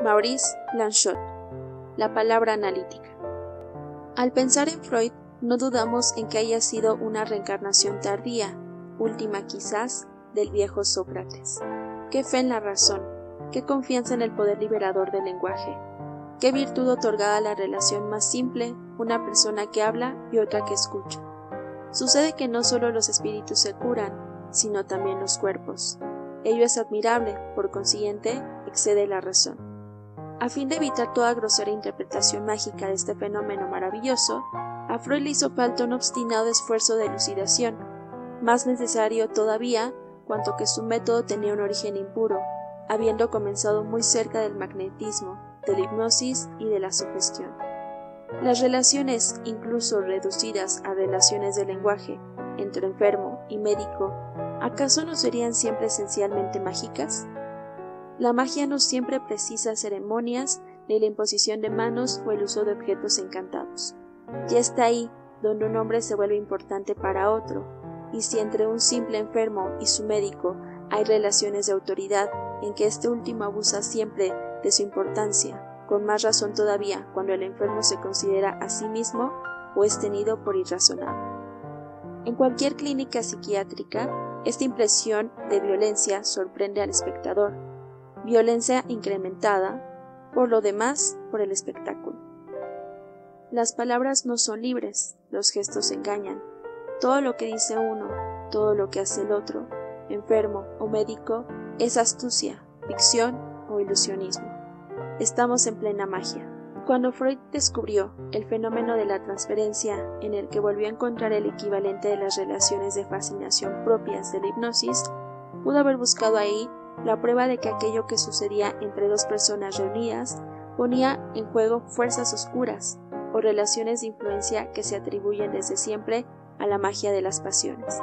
Maurice Blanchot. La palabra analítica. Al pensar en Freud, no dudamos en que haya sido una reencarnación tardía, última quizás, del viejo Sócrates. Qué fe en la razón, qué confianza en el poder liberador del lenguaje, qué virtud otorgada a la relación más simple, una persona que habla y otra que escucha. Sucede que no solo los espíritus se curan, sino también los cuerpos. Ello es admirable, por consiguiente, excede la razón. A fin de evitar toda grosera interpretación mágica de este fenómeno maravilloso, a Freud le hizo falta un obstinado esfuerzo de elucidación, más necesario todavía cuanto que su método tenía un origen impuro, habiendo comenzado muy cerca del magnetismo, de la hipnosis y de la sugestión. Las relaciones, incluso reducidas a relaciones de lenguaje, entre enfermo y médico, ¿acaso no serían siempre esencialmente mágicas? La magia no siempre precisa ceremonias, ni la imposición de manos o el uso de objetos encantados. Ya está ahí donde un hombre se vuelve importante para otro, y si entre un simple enfermo y su médico hay relaciones de autoridad en que este último abusa siempre de su importancia, con más razón todavía cuando el enfermo se considera a sí mismo o es tenido por irrazonable. En cualquier clínica psiquiátrica, esta impresión de violencia sorprende al espectador, violencia incrementada, por lo demás, por el espectáculo. Las palabras no son libres, los gestos engañan. Todo lo que dice uno, todo lo que hace el otro, enfermo o médico, es astucia, ficción o ilusionismo. Estamos en plena magia. Cuando Freud descubrió el fenómeno de la transferencia, en el que volvió a encontrar el equivalente de las relaciones de fascinación propias de la hipnosis, pudo haber buscado ahí la prueba de que aquello que sucedía entre dos personas reunidas ponía en juego fuerzas oscuras o relaciones de influencia que se atribuyen desde siempre a la magia de las pasiones.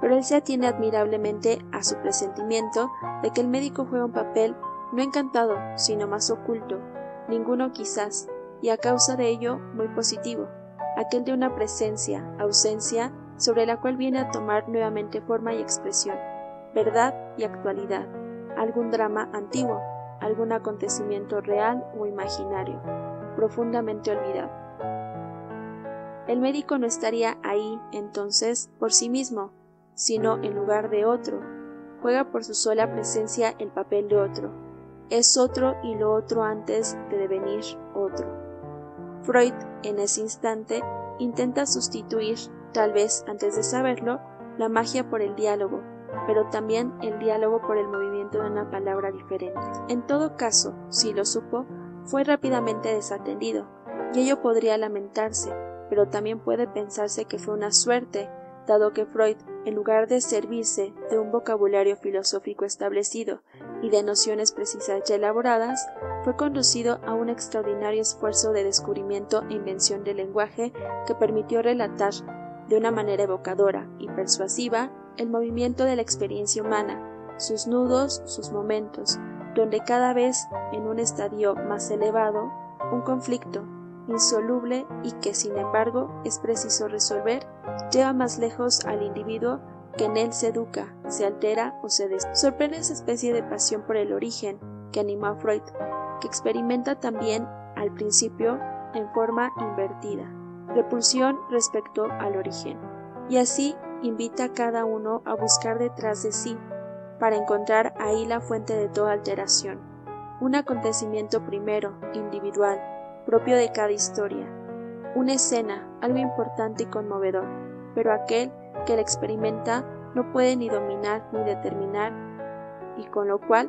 Pero él se atiene admirablemente a su presentimiento de que el médico juega un papel no encantado, sino más oculto, ninguno quizás, y a causa de ello muy positivo, aquel de una presencia, ausencia, sobre la cual viene a tomar nuevamente forma y expresión, verdad y actualidad, algún drama antiguo, algún acontecimiento real o imaginario, profundamente olvidado. El médico no estaría ahí, entonces, por sí mismo, sino en lugar de otro, juega por su sola presencia el papel de otro, es otro y lo otro antes de devenir otro. Freud, en ese instante, intenta sustituir, tal vez antes de saberlo, la magia por el diálogo, pero también el diálogo por el movimiento de una palabra diferente. En todo caso, si lo supo, fue rápidamente desatendido, y ello podría lamentarse, pero también puede pensarse que fue una suerte, dado que Freud, en lugar de servirse de un vocabulario filosófico establecido y de nociones precisas ya elaboradas, fue conducido a un extraordinario esfuerzo de descubrimiento e invención del lenguaje que permitió relatar, de una manera evocadora y persuasiva, el movimiento de la experiencia humana, sus nudos, sus momentos, donde cada vez, en un estadio más elevado, un conflicto insoluble y que, sin embargo, es preciso resolver, lleva más lejos al individuo que en él se educa, se altera o se sorprende esa especie de pasión por el origen que animó a Freud, que experimenta también, al principio, en forma invertida, repulsión respecto al origen, y así invita a cada uno a buscar detrás de sí, para encontrar ahí la fuente de toda alteración, un acontecimiento primero, individual, propio de cada historia, una escena, algo importante y conmovedor, pero aquel que la experimenta no puede ni dominar ni determinar, y con lo cual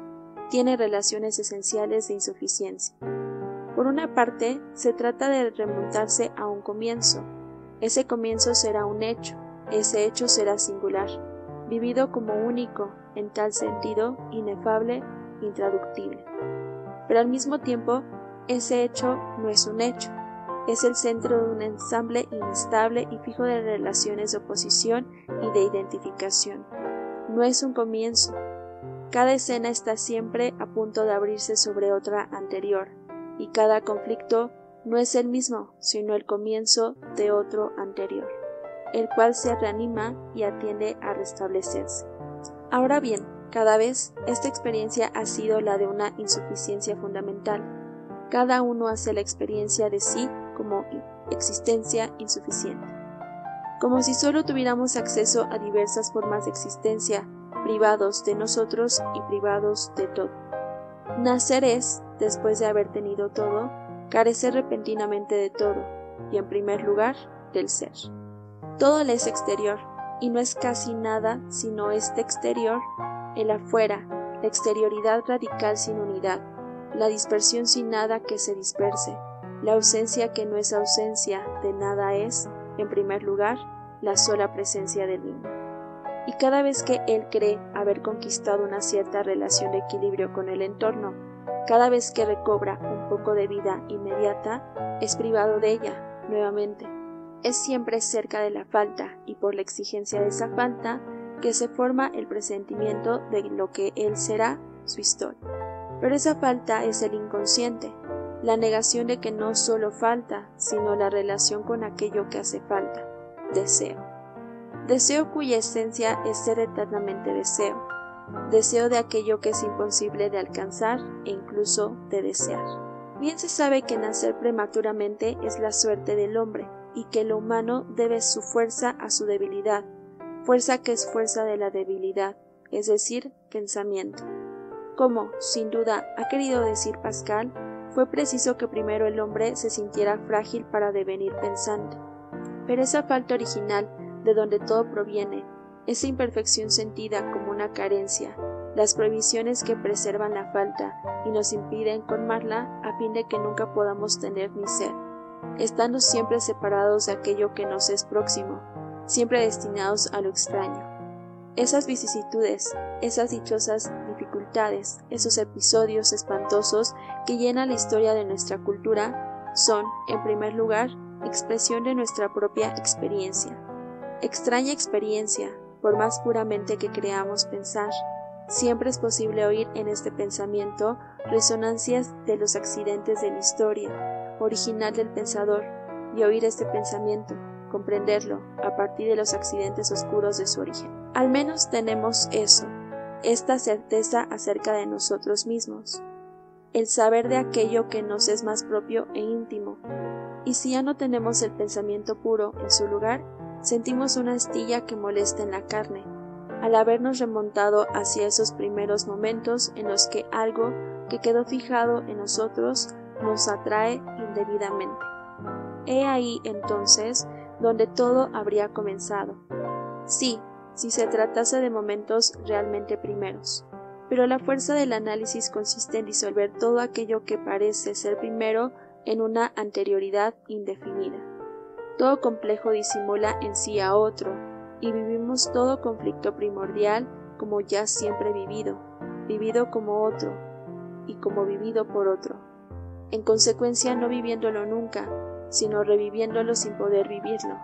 tiene relaciones esenciales de insuficiencia. Por una parte, se trata de remontarse a un comienzo. Ese comienzo será un hecho, ese hecho será singular, vivido como único, en tal sentido, inefable, intraductible. Pero al mismo tiempo, ese hecho no es un hecho, es el centro de un ensamble inestable y fijo de relaciones de oposición y de identificación. No es un comienzo. Cada escena está siempre a punto de abrirse sobre otra anterior, y cada conflicto no es el mismo, sino el comienzo de otro anterior, el cual se reanima y atiende a restablecerse. Ahora bien, Cada vez, esta experiencia ha sido la de una insuficiencia fundamental. Cada uno hace la experiencia de sí como existencia insuficiente. Como si solo tuviéramos acceso a diversas formas de existencia, privados de nosotros y privados de todo. Nacer es, después de haber tenido todo, carecer repentinamente de todo, y en primer lugar, del ser. Todo le es exterior, y no es casi nada sino este exterior, el afuera, la exterioridad radical sin unidad, la dispersión sin nada que se disperse, la ausencia que no es ausencia de nada es, en primer lugar, la sola presencia del niño. Y cada vez que él cree haber conquistado una cierta relación de equilibrio con el entorno, cada vez que recobra un poco de vida inmediata, es privado de ella, nuevamente. Es siempre cerca de la falta, y por la exigencia de esa falta, que se forma el presentimiento de lo que él será, su historia. Pero esa falta es el inconsciente, la negación de que no solo falta, sino la relación con aquello que hace falta, deseo. Deseo cuya esencia es ser eternamente deseo, deseo de aquello que es imposible de alcanzar e incluso de desear. Bien se sabe que nacer prematuramente es la suerte del hombre, y que lo humano debe su fuerza a su debilidad, fuerza que es fuerza de la debilidad, es decir, pensamiento. Como, sin duda, ha querido decir Pascal, fue preciso que primero el hombre se sintiera frágil para devenir pensante. Pero esa falta original, de donde todo proviene, esa imperfección sentida como una carencia, las prohibiciones que preservan la falta y nos impiden colmarla a fin de que nunca podamos tener ni ser, estando siempre separados de aquello que nos es próximo, siempre destinados a lo extraño. Esas vicisitudes, esas dichosas dificultades, esos episodios espantosos que llenan la historia de nuestra cultura, son, en primer lugar, expresión de nuestra propia experiencia. Extraña experiencia, por más puramente que creamos pensar, siempre es posible oír en este pensamiento resonancias de los accidentes de la historia, original del pensador, y oír este pensamiento, comprenderlo, a partir de los accidentes oscuros de su origen. Al menos tenemos eso, esta certeza acerca de nosotros mismos, el saber de aquello que nos es más propio e íntimo, y si ya no tenemos el pensamiento puro en su lugar, sentimos una astilla que molesta en la carne, al habernos remontado hacia esos primeros momentos en los que algo que quedó fijado en nosotros nos atrae indebidamente. He ahí, entonces, donde todo habría comenzado. Sí, si se tratase de momentos realmente primeros. Pero la fuerza del análisis consiste en disolver todo aquello que parece ser primero en una anterioridad indefinida. Todo complejo disimula en sí a otro, y vivimos todo conflicto primordial como ya siempre vivido, vivido como otro, y como vivido por otro. En consecuencia, no viviéndolo nunca, sino reviviéndolo sin poder vivirlo.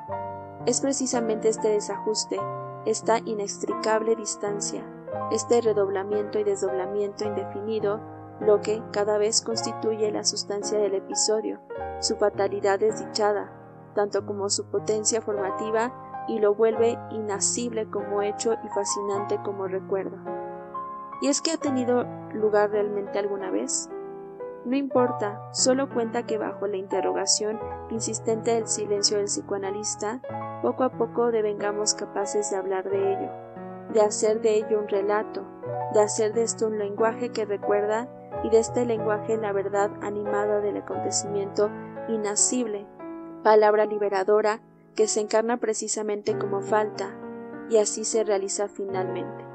Es precisamente este desajuste, esta inextricable distancia, este redoblamiento y desdoblamiento indefinido, lo que cada vez constituye la sustancia del episodio, su fatalidad desdichada, tanto como su potencia formativa, y lo vuelve inasible como hecho y fascinante como recuerdo. ¿Y es que ha tenido lugar realmente alguna vez? No importa, solo cuenta que bajo la interrogación insistente del silencio del psicoanalista, poco a poco devengamos capaces de hablar de ello, de hacer de ello un relato, de hacer de esto un lenguaje que recuerda y de este lenguaje la verdad animada del acontecimiento inasible, palabra liberadora que se encarna precisamente como falta y así se realiza finalmente.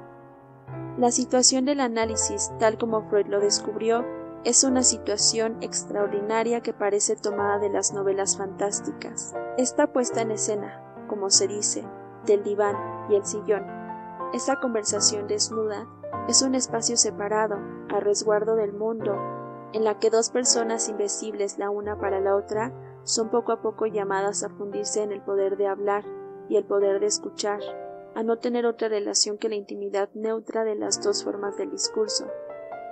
La situación del análisis, tal como Freud lo descubrió, es una situación extraordinaria que parece tomada de las novelas fantásticas. Esta puesta en escena, como se dice, del diván y el sillón, esa conversación desnuda, es un espacio separado, a resguardo del mundo, en la que dos personas invisibles la una para la otra son poco a poco llamadas a fundirse en el poder de hablar y el poder de escuchar, a no tener otra relación que la intimidad neutra de las dos formas del discurso.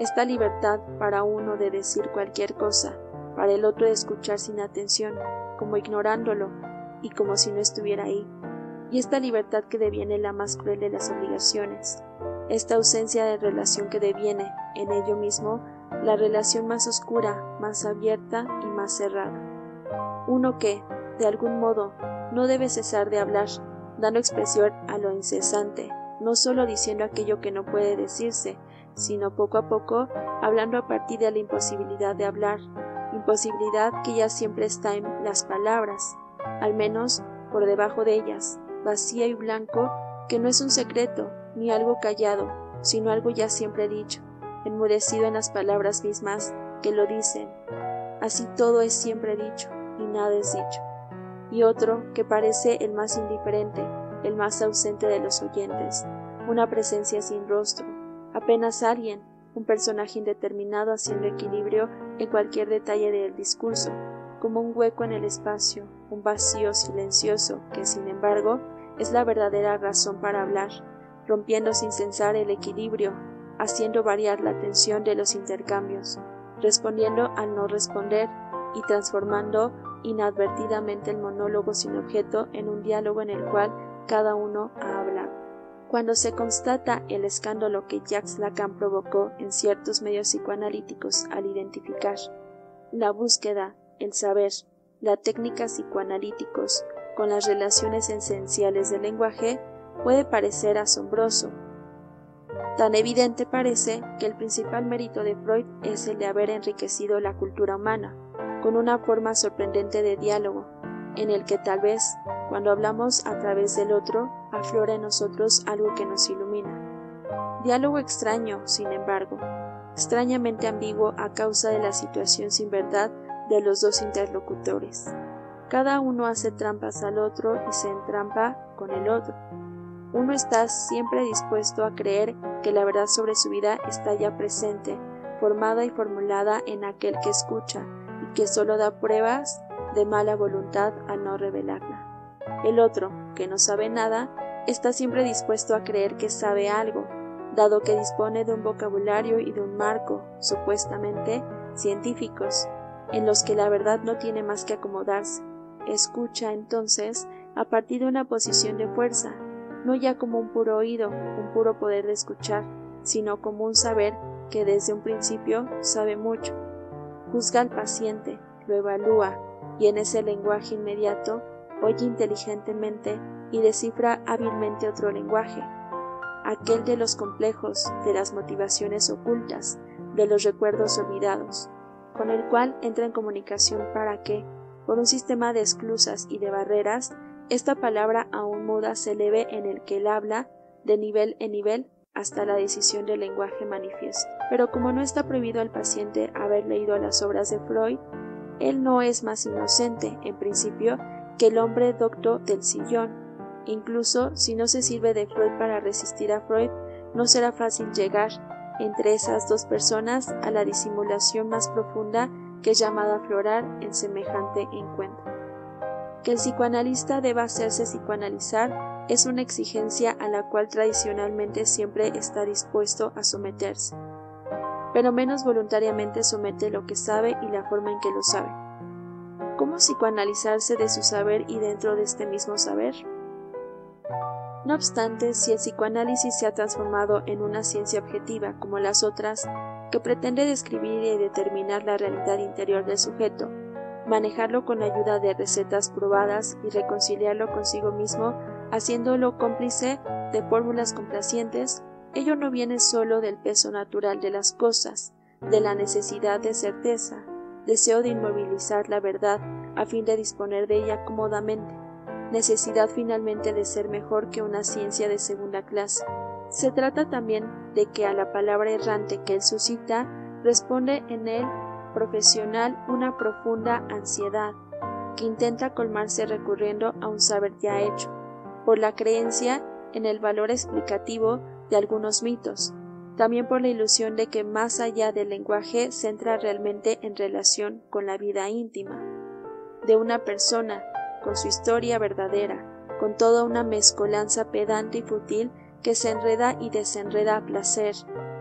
Esta libertad para uno de decir cualquier cosa, para el otro de escuchar sin atención, como ignorándolo y como si no estuviera ahí, y esta libertad que deviene la más cruel de las obligaciones, esta ausencia de relación que deviene, en ello mismo, la relación más oscura, más abierta y más cerrada. Uno que, de algún modo, no debe cesar de hablar, dando expresión a lo incesante, no solo diciendo aquello que no puede decirse, sino poco a poco hablando a partir de la imposibilidad de hablar, imposibilidad que ya siempre está en las palabras, al menos por debajo de ellas, vacía y blanco, que no es un secreto, ni algo callado, sino algo ya siempre dicho, enmudecido en las palabras mismas que lo dicen. Así todo es siempre dicho, y nada es dicho. Y otro que parece el más indiferente, el más ausente de los oyentes, una presencia sin rostro, apenas alguien, un personaje indeterminado haciendo equilibrio en cualquier detalle del discurso, como un hueco en el espacio, un vacío silencioso que, sin embargo, es la verdadera razón para hablar, rompiendo sin cesar el equilibrio, haciendo variar la tensión de los intercambios, respondiendo al no responder y transformando inadvertidamente el monólogo sin objeto en un diálogo en el cual cada uno ha hablado. Cuando se constata el escándalo que Jacques Lacan provocó en ciertos medios psicoanalíticos al identificar la búsqueda, el saber, la técnica psicoanalíticos con las relaciones esenciales del lenguaje, puede parecer asombroso. Tan evidente parece que el principal mérito de Freud es el de haber enriquecido la cultura humana, con una forma sorprendente de diálogo, en el que tal vez, cuando hablamos a través del otro, aflora en nosotros algo que nos ilumina. Diálogo extraño, sin embargo, extrañamente ambiguo a causa de la situación sin verdad de los dos interlocutores. Cada uno hace trampas al otro y se entrampa con el otro. Uno está siempre dispuesto a creer que la verdad sobre su vida está ya presente, formada y formulada en aquel que escucha, y que solo da pruebas de mala voluntad al no revelarla. El otro, que no sabe nada, está siempre dispuesto a creer que sabe algo, dado que dispone de un vocabulario y de un marco, supuestamente científicos, en los que la verdad no tiene más que acomodarse. Escucha, entonces, a partir de una posición de fuerza, no ya como un puro oído, un puro poder de escuchar, sino como un saber que desde un principio sabe mucho. Juzga al paciente, lo evalúa, y en ese lenguaje inmediato oye inteligentemente y descifra hábilmente otro lenguaje, aquel de los complejos, de las motivaciones ocultas, de los recuerdos olvidados, con el cual entra en comunicación para que, por un sistema de esclusas y de barreras, esta palabra aún muda se eleve en el que él habla, de nivel en nivel, hasta la decisión del lenguaje manifiesto. Pero como no está prohibido al paciente haber leído las obras de Freud, él no es más inocente, en principio, que el hombre docto del sillón. Incluso si no se sirve de Freud para resistir a Freud, no será fácil llegar, entre esas dos personas, a la disimulación más profunda que es llamada a aflorar en semejante encuentro. Que el psicoanalista deba hacerse psicoanalizar es una exigencia a la cual tradicionalmente siempre está dispuesto a someterse, pero menos voluntariamente somete lo que sabe y la forma en que lo sabe. ¿Cómo psicoanalizarse de su saber y dentro de este mismo saber? No obstante, si el psicoanálisis se ha transformado en una ciencia objetiva como las otras, que pretende describir y determinar la realidad interior del sujeto, manejarlo con ayuda de recetas probadas y reconciliarlo consigo mismo, haciéndolo cómplice de fórmulas complacientes, ello no viene solo del peso natural de las cosas, de la necesidad de certeza, deseo de inmovilizar la verdad a fin de disponer de ella cómodamente, necesidad finalmente de ser mejor que una ciencia de segunda clase. Se trata también de que a la palabra errante que él suscita responde en el profesional una profunda ansiedad, que intenta colmarse recurriendo a un saber ya hecho, por la creencia en el valor explicativo de algunos mitos, también por la ilusión de que más allá del lenguaje se entra realmente en relación con la vida íntima de una persona, con su historia verdadera, con toda una mezcolanza pedante y fútil que se enreda y desenreda a placer,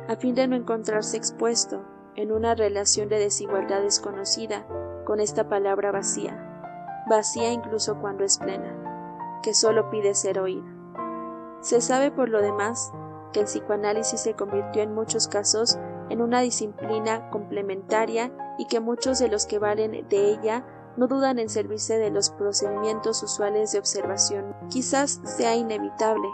a fin de no encontrarse expuesto en una relación de desigualdad desconocida con esta palabra vacía incluso cuando es plena, que solo pide ser oída. Se sabe por lo demás que el psicoanálisis se convirtió en muchos casos en una disciplina complementaria y que muchos de los que valen de ella no dudan en servirse de los procedimientos usuales de observación. Quizás sea inevitable,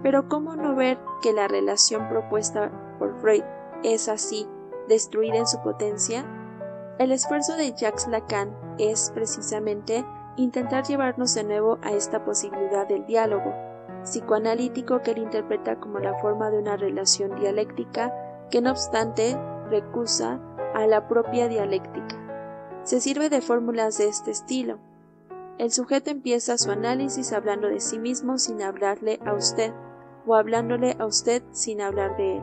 pero ¿cómo no ver que la relación propuesta por Freud es así, destruida en su potencia? El esfuerzo de Jacques Lacan es, precisamente, intentar llevarnos de nuevo a esta posibilidad del diálogo psicoanalítico que él interpreta como la forma de una relación dialéctica que no obstante recusa a la propia dialéctica. Se sirve de fórmulas de este estilo. El sujeto empieza su análisis hablando de sí mismo sin hablarle a usted, o hablándole a usted sin hablar de él.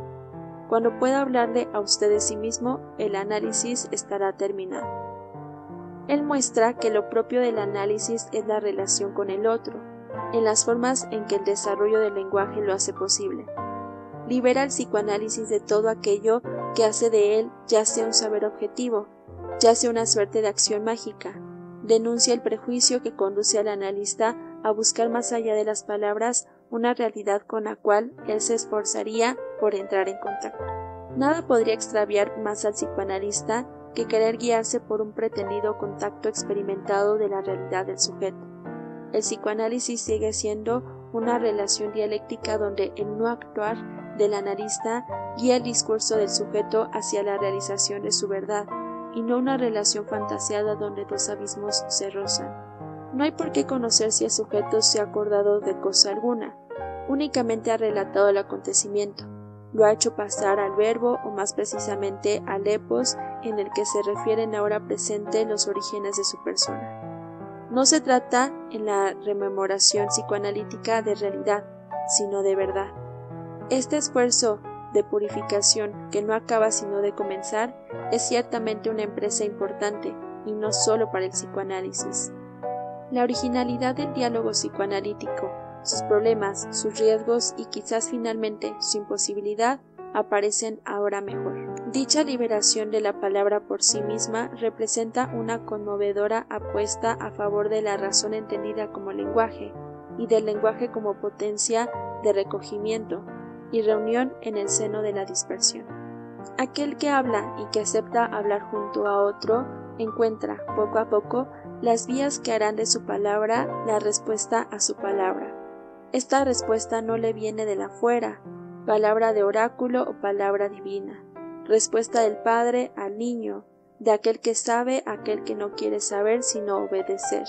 Cuando pueda hablarle a usted de sí mismo, el análisis estará terminado. Él muestra que lo propio del análisis es la relación con el otro, en las formas en que el desarrollo del lenguaje lo hace posible. Libera el psicoanálisis de todo aquello que hace de él ya sea un saber objetivo, ya sea una suerte de acción mágica. Denuncia el prejuicio que conduce al analista a buscar más allá de las palabras una realidad con la cual él se esforzaría por entrar en contacto. Nada podría extraviar más al psicoanalista que querer guiarse por un pretendido contacto experimentado de la realidad del sujeto. El psicoanálisis sigue siendo una relación dialéctica donde el no actuar del analista guía el discurso del sujeto hacia la realización de su verdad, y no una relación fantaseada donde dos abismos se rozan. No hay por qué conocer si el sujeto se ha acordado de cosa alguna, únicamente ha relatado el acontecimiento, lo ha hecho pasar al verbo o más precisamente al epos en el que se refieren ahora presente los orígenes de su persona. No se trata en la rememoración psicoanalítica de realidad, sino de verdad. Este esfuerzo de purificación que no acaba sino de comenzar es ciertamente una empresa importante y no solo para el psicoanálisis. La originalidad del diálogo psicoanalítico, sus problemas, sus riesgos y quizás finalmente su imposibilidad aparecen ahora mejor. Dicha liberación de la palabra por sí misma representa una conmovedora apuesta a favor de la razón entendida como lenguaje y del lenguaje como potencia de recogimiento y reunión en el seno de la dispersión. Aquel que habla y que acepta hablar junto a otro encuentra, poco a poco, las vías que harán de su palabra la respuesta a su palabra. Esta respuesta no le viene de la fuera, palabra de oráculo o palabra divina, respuesta del padre al niño, de aquel que sabe a aquel que no quiere saber sino obedecer,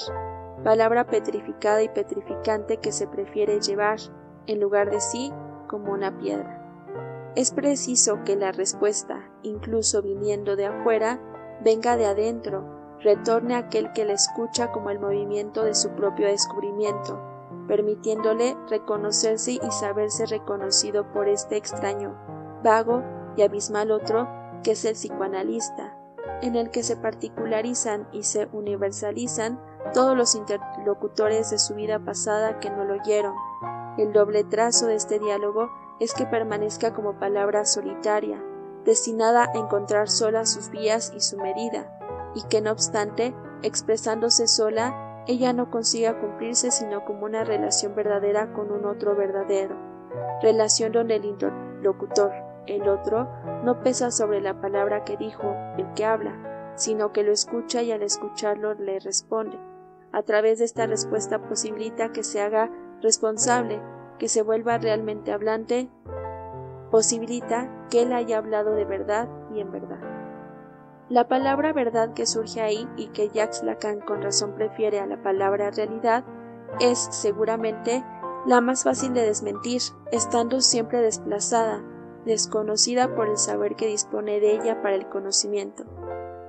palabra petrificada y petrificante que se prefiere llevar, en lugar de sí, como una piedra. Es preciso que la respuesta, incluso viniendo de afuera, venga de adentro, retorne a aquel que la escucha como el movimiento de su propio descubrimiento, permitiéndole reconocerse y saberse reconocido por este extraño, vago y abismal otro que es el psicoanalista, en el que se particularizan y se universalizan todos los interlocutores de su vida pasada que no lo oyeron. El doble trazo de este diálogo es que permanezca como palabra solitaria, destinada a encontrar sola sus vías y su medida, y que no obstante, expresándose sola, ella no consiga cumplirse sino como una relación verdadera con un otro verdadero, relación donde el interlocutor, el otro, no pesa sobre la palabra que dijo el que habla, sino que lo escucha y al escucharlo le responde. A través de esta respuesta posibilita que se haga responsable, que se vuelva realmente hablante, posibilita que él haya hablado de verdad y en verdad. La palabra verdad que surge ahí y que Jacques Lacan con razón prefiere a la palabra realidad es seguramente la más fácil de desmentir, estando siempre desplazada, desconocida por el saber que dispone de ella para el conocimiento,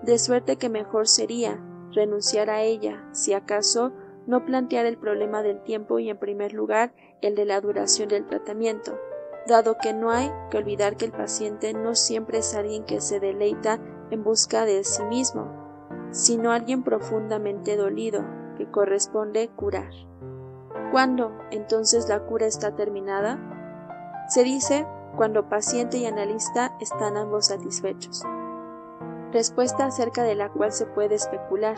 de suerte que mejor sería renunciar a ella, si acaso no plantear el problema del tiempo y en primer lugar el de la duración del tratamiento, dado que no hay que olvidar que el paciente no siempre es alguien que se deleita en busca de sí mismo, sino alguien profundamente dolido, que corresponde curar. ¿Cuándo, entonces, la cura está terminada? Se dice cuando paciente y analista están ambos satisfechos. Respuesta acerca de la cual se puede especular.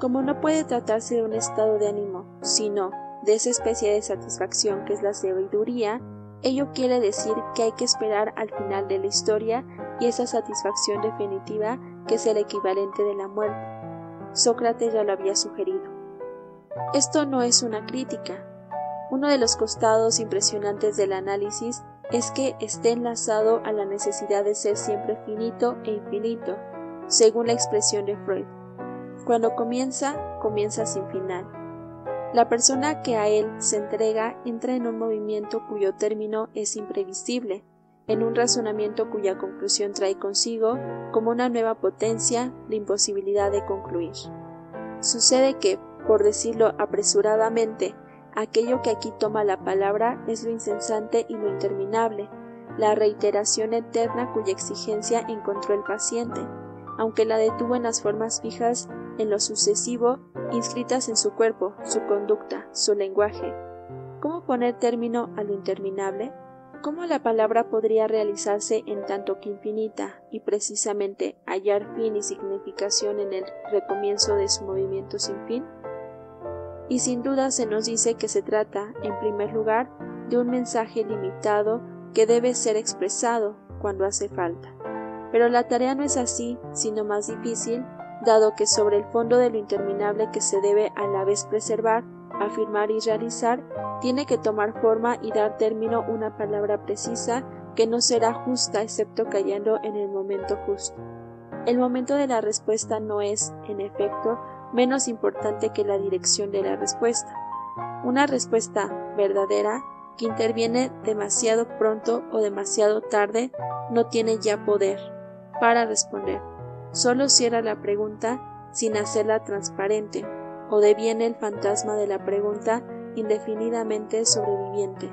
Como no puede tratarse de un estado de ánimo, sino de esa especie de satisfacción que es la sabiduría, Ello quiere decir que hay que esperar al final de la historia y esa satisfacción definitiva que es el equivalente de la muerte. Sócrates ya lo había sugerido. Esto no es una crítica. Uno de los costados impresionantes del análisis es que esté enlazado a la necesidad de ser siempre finito e infinito, según la expresión de Freud. Cuando comienza, comienza sin final. La persona que a él se entrega entra en un movimiento cuyo término es imprevisible, en un razonamiento cuya conclusión trae consigo, como una nueva potencia, la imposibilidad de concluir. Sucede que, por decirlo apresuradamente, aquello que aquí toma la palabra es lo incesante y lo interminable, la reiteración eterna cuya exigencia encontró el paciente, aunque la detuvo en las formas fijas en lo sucesivo, inscritas en su cuerpo, su conducta, su lenguaje. ¿Cómo poner término a lo interminable? ¿Cómo la palabra podría realizarse en tanto que infinita y precisamente hallar fin y significación en el recomienzo de su movimiento sin fin? Y sin duda se nos dice que se trata, en primer lugar, de un mensaje limitado que debe ser expresado cuando hace falta. Pero la tarea no es así, sino más difícil, dado que sobre el fondo de lo interminable que se debe a la vez preservar, afirmar y realizar, tiene que tomar forma y dar término una palabra precisa que no será justa excepto cayendo en el momento justo. El momento de la respuesta no es, en efecto, menos importante que la dirección de la respuesta. Una respuesta verdadera, que interviene demasiado pronto o demasiado tarde, no tiene ya poder para responder. Solo cierra la pregunta sin hacerla transparente, o deviene el fantasma de la pregunta indefinidamente sobreviviente.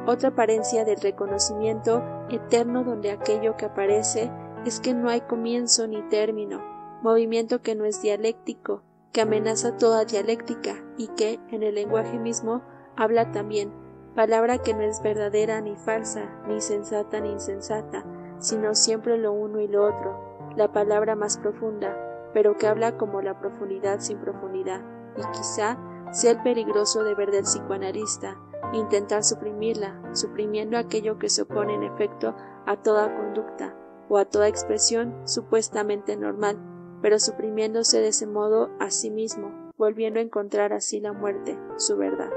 Otra apariencia del reconocimiento eterno donde aquello que aparece es que no hay comienzo ni término, movimiento que no es dialéctico, que amenaza toda dialéctica y que, en el lenguaje mismo, habla también, palabra que no es verdadera ni falsa, ni sensata ni insensata, sino siempre lo uno y lo otro, la palabra más profunda, pero que habla como la profundidad sin profundidad, y quizá sea el peligroso deber del psicoanalista, intentar suprimirla, suprimiendo aquello que se opone en efecto a toda conducta, o a toda expresión supuestamente normal, pero suprimiéndose de ese modo a sí mismo, volviendo a encontrar así la muerte, su verdad.